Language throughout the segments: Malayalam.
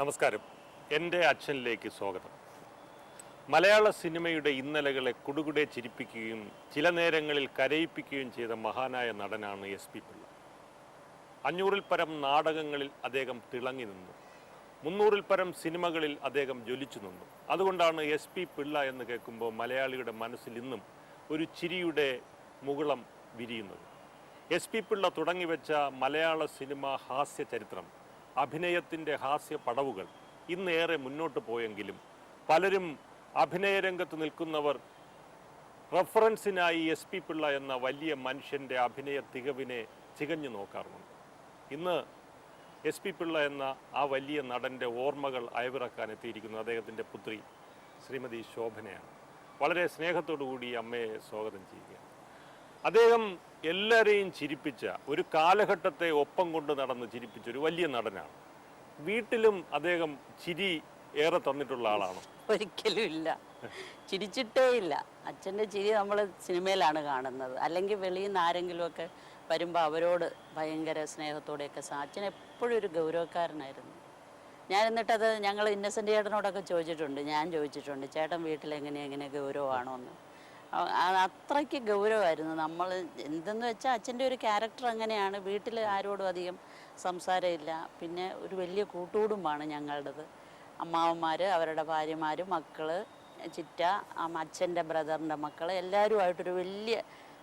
നമസ്കാരം. എൻ്റെ അച്ഛനിലേക്ക് സ്വാഗതം. മലയാള സിനിമയുടെ ഇന്നലകളെ കുടുകുടെ ചിരിപ്പിക്കുകയും ചില നേരങ്ങളിൽ കരയിപ്പിക്കുകയും ചെയ്ത മഹാനായ നടനാണ് SP പിള്ള. 500-ൽ പരം നാടകങ്ങളിൽ അദ്ദേഹം തിളങ്ങി നിന്നു. 300-ൽ പരം സിനിമകളിൽ അദ്ദേഹം ജ്വലിച്ചു നിന്നു. അതുകൊണ്ടാണ് SP പിള്ള എന്ന് കേൾക്കുമ്പോൾ മലയാളിയുടെ മനസ്സിൽ ഇന്നും ഒരു ചിരിയുടെ മുകുളം വിരിയുന്നത്. SP പിള്ള തുടങ്ങിവെച്ച മലയാള സിനിമ ഹാസ്യ ചരിത്രം, അഭിനയത്തിൻ്റെ ഹാസ്യ പടവുകൾ ഇന്നേറെ മുന്നോട്ട് പോയെങ്കിലും പലരും അഭിനയരംഗത്ത് നിൽക്കുന്നവർ റഫറൻസിനായി SP പിള്ള എന്ന വലിയ മനുഷ്യൻ്റെ അഭിനയ തികവിനെ ചികഞ്ഞു നോക്കാറുണ്ട്. ഇന്ന് SP പിള്ള എന്ന ആ വലിയ നടൻ്റെ ഓർമ്മകൾ അയവിറക്കാൻ എത്തിയിരിക്കുന്നു അദ്ദേഹത്തിൻ്റെ പുത്രി ശ്രീമതി ശോഭനയാണ്. വളരെ സ്നേഹത്തോടു കൂടി അമ്മയെ സ്വാഗതം ചെയ്യുക. അദ്ദേഹം എല്ലാവരെയും ചിരിപ്പിച്ച, ഒരു കാലഘട്ടത്തെ ഒപ്പം കൊണ്ട് നടന്ന് ചിരിപ്പിച്ച ഒരു വലിയ നടനാണ്. വീട്ടിലും അദ്ദേഹം ചിരി ഏറെ തന്നിട്ടുള്ള ആളാണ്. ഒരിക്കലും ഇല്ല, ചിരിച്ചിട്ടേ ഇല്ല. അച്ഛൻ്റെ ചിരി നമ്മൾ സിനിമയിലാണ് കാണുന്നത്, അല്ലെങ്കിൽ വെളിയിൽ നിന്ന് ആരെങ്കിലുമൊക്കെ വരുമ്പോൾ അവരോട് ഭയങ്കര സ്നേഹത്തോടെയൊക്കെ. അച്ഛൻ എപ്പോഴും ഒരു ഗൗരവക്കാരനായിരുന്നു. ഞാൻ എന്നിട്ടത് ഞങ്ങൾ ഇന്നസെൻ്റ് ചേട്ടനോടൊക്കെ ചോദിച്ചിട്ടുണ്ട്, ഞാൻ ചോദിച്ചിട്ടുണ്ട്, ചേട്ടൻ വീട്ടിൽ എങ്ങനെ ഗൗരവമാണോ എന്ന്. അത്രയ്ക്ക് ഗൗരവമായിരുന്നു. നമ്മൾ എന്തെന്ന് വെച്ചാൽ അച്ഛൻ്റെ ഒരു ക്യാരക്ടർ അങ്ങനെയാണ്. വീട്ടിൽ ആരോടും അധികം സംസാരമില്ല. പിന്നെ ഒരു വലിയ കൂട്ടുകുടുംബമാണ് ഞങ്ങളുടേത്. അമ്മാവന്മാർ, അവരുടെ ഭാര്യമാർ, മക്കൾ, ചിറ്റ, അച്ഛൻ്റെ ബ്രദറിൻ്റെ മക്കൾ, എല്ലാവരുമായിട്ടൊരു വലിയ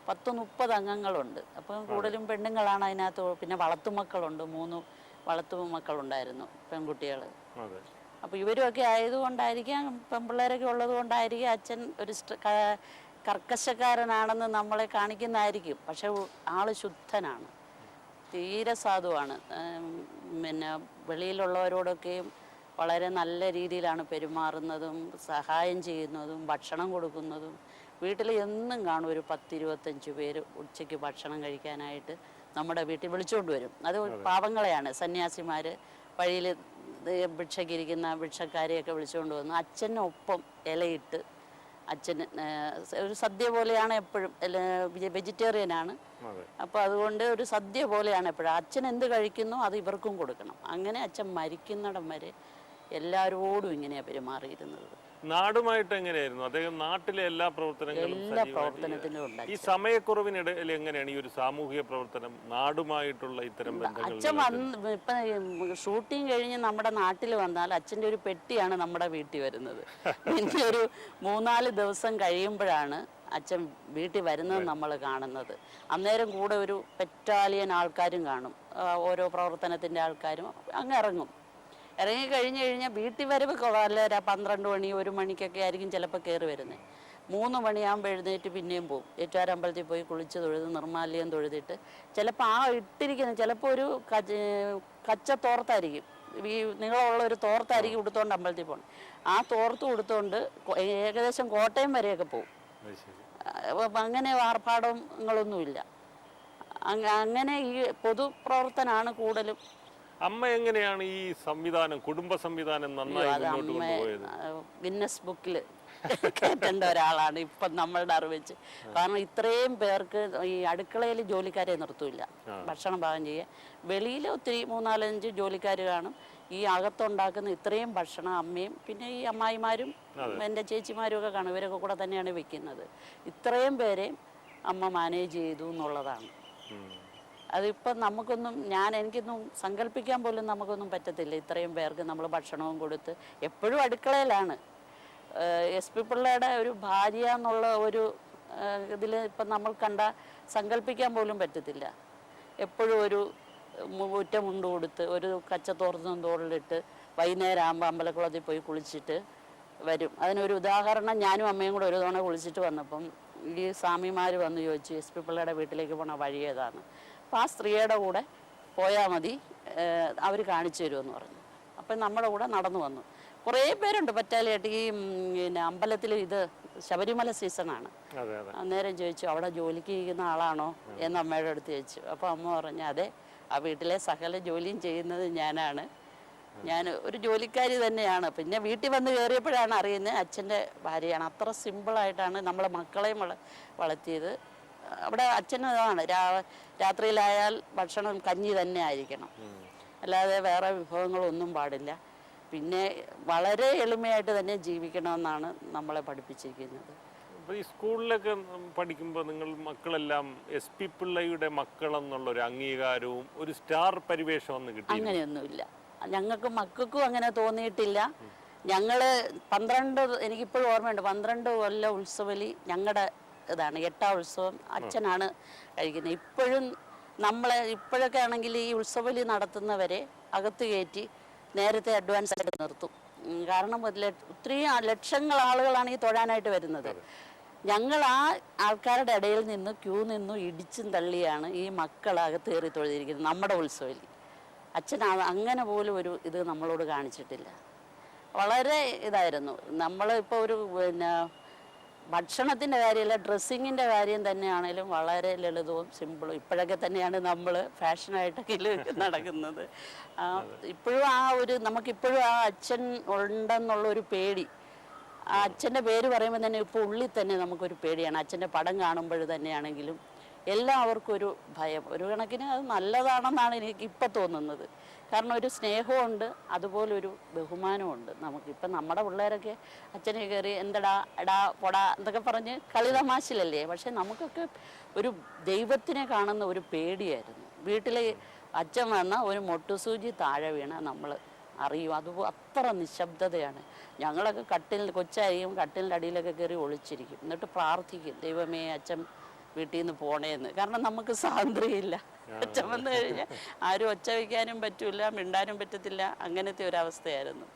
10-30 അംഗങ്ങളുണ്ട്. അപ്പം കൂടുതലും പെണ്ണുങ്ങളാണ് അതിനകത്ത്. പിന്നെ വളർത്തുമക്കളുണ്ട്, 3 വളർത്തുമക്കളുണ്ടായിരുന്നു, പെൺകുട്ടികൾ. അപ്പോൾ ഇവരുമൊക്കെ ആയതുകൊണ്ടായിരിക്കാം, പെൺപിള്ളേരൊക്കെ ഉള്ളത് കൊണ്ടായിരിക്കും അച്ഛൻ ഒരു കർക്കശക്കാരനാണെന്ന് നമ്മളെ കാണിക്കുന്നതായിരിക്കും. പക്ഷെ ആള് ശുദ്ധനാണ്, തീരെ സാധുവാണ്. പിന്നെ വെളിയിലുള്ളവരോടൊക്കെയും വളരെ നല്ല രീതിയിലാണ് പെരുമാറുന്നതും സഹായം ചെയ്യുന്നതും ഭക്ഷണം കൊടുക്കുന്നതും. വീട്ടിൽ എന്നും കാണും ഒരു 10-25 പേര് ഉച്ചയ്ക്ക് ഭക്ഷണം കഴിക്കാനായിട്ട് നമ്മുടെ വീട്ടിൽ വിളിച്ചുകൊണ്ട് വരും. അത് പാവങ്ങളെയാണ്, സന്യാസിമാർ, വഴിയിൽ ഭിക്ഷയ്ക്കിരിക്കുന്ന ഭിക്ഷക്കാരെയൊക്കെ വിളിച്ചുകൊണ്ട് വന്നു അച്ഛനൊപ്പം ഇലയിട്ട്. അച്ഛന് ഒരു സദ്യ പോലെയാണ് എപ്പോഴും, വെജിറ്റേറിയനാണ്. അപ്പോൾ അതുകൊണ്ട് ഒരു സദ്യ പോലെയാണ് എപ്പോഴും. അച്ഛൻ എന്ത് കഴിക്കുന്നു അത് ഇവർക്കും കൊടുക്കണം. അങ്ങനെ അച്ഛൻ മരിക്കുന്നിടം വരെ എല്ലാവരോടും ഇങ്ങനെയാണ് പെരുമാറിയിരുന്നത്. നാടുമായിട്ട് എങ്ങനെയായിരുന്നു അദ്ദേഹം? നാട്ടിലെ എല്ലാ പ്രവർത്തനത്തിലും ഉണ്ട്. ഈ സമയക്കുറവിനിടയിൽ എങ്ങനെയാണ് ഈ ഒരു സാമൂഹിക പ്രവർത്തനം, നാടുമായിട്ടുള്ള ഇത്തരം ബന്ധങ്ങൾ? അച്ഛൻ ഇപ്പം ഷൂട്ടിങ് കഴിഞ്ഞ് നമ്മുടെ നാട്ടിൽ വന്നാൽ അച്ഛൻ്റെ ഒരു പെട്ടിയാണ് നമ്മുടെ വീട്ടിൽ വരുന്നത്. പിന്നെ ഒരു 3-4 ദിവസം കഴിയുമ്പോഴാണ് അച്ഛൻ വീട്ടിൽ വരുന്നത് നമ്മൾ കാണുന്നത്. അന്നേരം കൂടെ ഒരു പെറ്റാലിയൻ ആൾക്കാരും കാണും, ഓരോ പ്രവർത്തനത്തിൻ്റെ ആൾക്കാരും അങ്ങ് ഇറങ്ങും. ഇറങ്ങിക്കഴിഞ്ഞ് കഴിഞ്ഞാൽ വീട്ടിൽ വരവൊക്കെ വല്ല 12 മണി 1 മണിക്കൊക്കെ ആയിരിക്കും ചിലപ്പോൾ കയറി വരുന്നത്. 3 മണിയാകുമ്പോൾ എഴുന്നേറ്റ് പിന്നെയും പോകും. ഏറ്റുവാരമ്പലത്തിൽ പോയി കുളിച്ച് തൊഴുത് നിർമ്മാല്യം തൊഴുതിട്ട് ചിലപ്പോൾ ആ ഇട്ടിരിക്കുന്ന ചിലപ്പോൾ ഒരു കച്ച തോർത്തായിരിക്കും, ഈ നീളമുള്ള ഒരു തോർത്തായിരിക്കും ഉടുത്തോണ്ട് അമ്പലത്തിൽ പോകണം. ആ തോർത്ത് ഉടുത്തോണ്ട് ഏകദേശം കോട്ടയം വരെയൊക്കെ പോകും. അങ്ങനെ ആർഭാടങ്ങളൊന്നുമില്ല. അങ്ങനെ ഈ പൊതുപ്രവർത്തനമാണ് കൂടുതലും. അമ്മ എങ്ങനെയാണ് ഈ സംവിധാനം, കുടുംബ സംവിധാനം നന്നായി മുന്നോട്ട് കൊണ്ടുപോയത്? ഗിന്നസ് ബുക്കിൽ കേട്ടേണ്ട ഒരാളാണ് ഇപ്പം നമ്മളുടെ അറിവ് വെച്ച്. കാരണം ഇത്രയും പേർക്ക് ഈ അടുക്കളയിൽ ജോലിക്കാരെ നിർത്തൂല്ല, ഭക്ഷണം പാകം ചെയ്യുക. വെളിയിൽ ഒത്തിരി 3-4-5 ജോലിക്കാർ കാണും. ഈ അകത്തുണ്ടാക്കുന്ന ഇത്രയും ഭക്ഷണം അമ്മയും പിന്നെ ഈ അമ്മായിമാരും എൻ്റെ ചേച്ചിമാരും ഒക്കെ കാണും. ഇവരൊക്കെ കൂടെ തന്നെയാണ് വെക്കുന്നത്. ഇത്രയും പേരെയും അമ്മ മാനേജ് ചെയ്തു എന്നുള്ളതാണ്. അതിപ്പം നമുക്കൊന്നും, എനിക്കൊന്നും സങ്കല്പിക്കാൻ പോലും നമുക്കൊന്നും പറ്റത്തില്ല. ഇത്രയും പേർക്ക് നമ്മൾ ഭക്ഷണവും കൊടുത്ത് എപ്പോഴും അടുക്കളയിലാണ്. SP പിള്ളയുടെ ഒരു ഭാര്യ എന്നുള്ള ഒരു ഇതിൽ ഇപ്പം നമ്മൾ സങ്കല്പിക്കാൻ പോലും പറ്റത്തില്ല. എപ്പോഴും ഒരു ഒറ്റ മുണ്ട് കൊടുത്ത് ഒരു കച്ചത്തോർത്തും തോളിലിട്ട് വൈകുന്നേരം ആകുമ്പോൾ അമ്പലക്കുളത്തിൽ പോയി കുളിച്ചിട്ട് വരും. അതിനൊരു ഉദാഹരണം, ഞാനും അമ്മയും കൂടെ ഒരു തവണ കുളിച്ചിട്ട് വന്നപ്പം ഈ സ്വാമിമാർ വന്ന് ചോദിച്ചു SP പിള്ളയുടെ വീട്ടിലേക്ക് പോണ വഴി ഏതാണ്. അപ്പോൾ ആ സ്ത്രീയുടെ കൂടെ പോയാൽ മതി, അവർ കാണിച്ചു തരുമെന്ന് പറഞ്ഞു. അപ്പം നമ്മുടെ കൂടെ നടന്നു വന്നു. കുറേ പേരുണ്ട് പറ്റാലിയായിട്ട്. ഈ പിന്നെ അമ്പലത്തിൽ ഇത് ശബരിമല സീസണാണ്. അന്നേരം ചോദിച്ചു, അവിടെ ജോലിക്ക് ഇരിക്കുന്ന ആളാണോ എന്ന് അമ്മയുടെ അടുത്ത് ചോദിച്ചു. അപ്പോൾ അമ്മ പറഞ്ഞു, അതെ, ആ വീട്ടിലെ സകല ജോലിയും ചെയ്യുന്നത് ഞാനാണ്, ഞാൻ ഒരു ജോലിക്കാരി തന്നെയാണ്. പിന്നെ വീട്ടിൽ വന്ന് കയറിയപ്പോഴാണ് അറിയുന്നത് അച്ഛൻ്റെ ഭാര്യയാണ്. അത്ര സിമ്പിളായിട്ടാണ് നമ്മളെ മക്കളെയും വളർത്തിയത്. അവിടെ അച്ഛനതാണ് രാത്രിയിലായാൽ ഭക്ഷണം കഞ്ഞി തന്നെ ആയിരിക്കണം, അല്ലാതെ വേറെ വിഭവങ്ങളൊന്നും പാടില്ല. പിന്നെ വളരെ എളിമയായിട്ട് തന്നെ ജീവിക്കണമെന്നാണ് നമ്മളെ പഠിപ്പിച്ചിരിക്കുന്നത്. അപ്പോൾ ഈ സ്കൂളിലൊക്കെ പഠിക്കുമ്പോൾ നിങ്ങൾ മക്കളെല്ലാം SP പിള്ളയുടെ മക്കളെന്നുള്ളൊരു അംഗീകാരവും ഒരു സ്റ്റാർ പരിവേഷമൊന്നും കിട്ടി? അങ്ങനെയൊന്നുമില്ല. ഞങ്ങൾക്ക് മക്കൾക്കും അങ്ങനെ തോന്നിയിട്ടില്ല. ഞങ്ങൾ 12, എനിക്കിപ്പോഴും ഓർമ്മയുണ്ട്, 12 കൊല്ലം ഉത്സവലി ഞങ്ങളുടെ ഇതാണ്. 8ാം ഉത്സവം അച്ഛനാണ് കഴിക്കുന്നത്. ഇപ്പോഴും ഇപ്പോഴൊക്കെ ആണെങ്കിൽ ഈ ഉത്സവലി നടത്തുന്നവരെ അകത്ത് കയറ്റി നേരത്തെ അഡ്വാൻസ് ആയിട്ട് നിർത്തും. കാരണം ഒത്തിരി ലക്ഷങ്ങൾ ആളുകളാണ് ഈ തൊഴാനായിട്ട് വരുന്നത്. ഞങ്ങൾ ആ ആൾക്കാരുടെ ഇടയിൽ നിന്ന് ക്യൂ നിന്നും ഇടിച്ചും തള്ളിയാണ് ഈ മക്കൾ അകത്ത് കയറി തൊഴുതിരിക്കുന്നത്. നമ്മുടെ ഉത്സവലി അച്ഛൻ അങ്ങനെ പോലും ഒരു ഇത് നമ്മളോട് കാണിച്ചിട്ടില്ല. വളരെ ഇതായിരുന്നു. നമ്മളിപ്പോൾ ഒരു ഭക്ഷണത്തിൻ്റെ കാര്യമല്ല, ഡ്രസ്സിങ്ങിൻ്റെ കാര്യം തന്നെയാണേലും വളരെ ലളിതവും സിമ്പിളും. ഇപ്പോഴൊക്കെ തന്നെയാണ് നമ്മൾ ഫാഷനായിട്ടൊക്കെ നടക്കുന്നത്. ഇപ്പോഴും നമുക്കിപ്പോഴും ആ അച്ഛൻ ഉണ്ടെന്നുള്ളൊരു പേടി, ആ അച്ഛൻ്റെ പേര് പറയുമ്പോൾ തന്നെ ഇപ്പോൾ ഉള്ളിൽ തന്നെ നമുക്കൊരു പേടിയാണ്. അച്ഛൻ്റെ പടം കാണുമ്പോൾ തന്നെയാണെങ്കിലും എല്ലാവർക്കും ഒരു ഭയം. ഒരു കണക്കിന് അത് നല്ലതാണെന്നാണ് എനിക്ക് ഇപ്പം തോന്നുന്നത്. കാരണം ഒരു സ്നേഹമുണ്ട്, അതുപോലെ ഒരു ബഹുമാനമുണ്ട്. നമുക്കിപ്പം നമ്മുടെ പിള്ളേരൊക്കെ അച്ഛനെ കയറി എന്തടാ എടാ പൊടാ എന്നൊക്കെ പറഞ്ഞ് കളി തമാശയിലല്ലേ. പക്ഷെ നമുക്കൊക്കെ ഒരു ദൈവത്തിനെ കാണുന്ന ഒരു പേടിയായിരുന്നു. വീട്ടിൽ അച്ഛൻ വന്ന ഒരു മൊട്ടുസൂചി താഴെ വീണ നമ്മൾ അറിയും. അത്ര നിശബ്ദതയാണ്. ഞങ്ങളൊക്കെ കൊച്ചായിരിക്കും കട്ടിലിൻ്റെ അടിയിലൊക്കെ കയറി ഒളിച്ചിരിക്കും. എന്നിട്ട് പ്രാർത്ഥിക്കും, ദൈവമേ അച്ഛൻ വീട്ടിൽ നിന്ന് പോണേന്ന്. കാരണം നമുക്ക് സ്വാതന്ത്ര്യമില്ല. അച്ഛൻ വന്നു കഴിഞ്ഞാൽ ആരും ഒച്ച വയ്ക്കാനും പറ്റില്ല, മിണ്ടാനും പറ്റത്തില്ല. അങ്ങനത്തെ ഒരവസ്ഥയായിരുന്നു.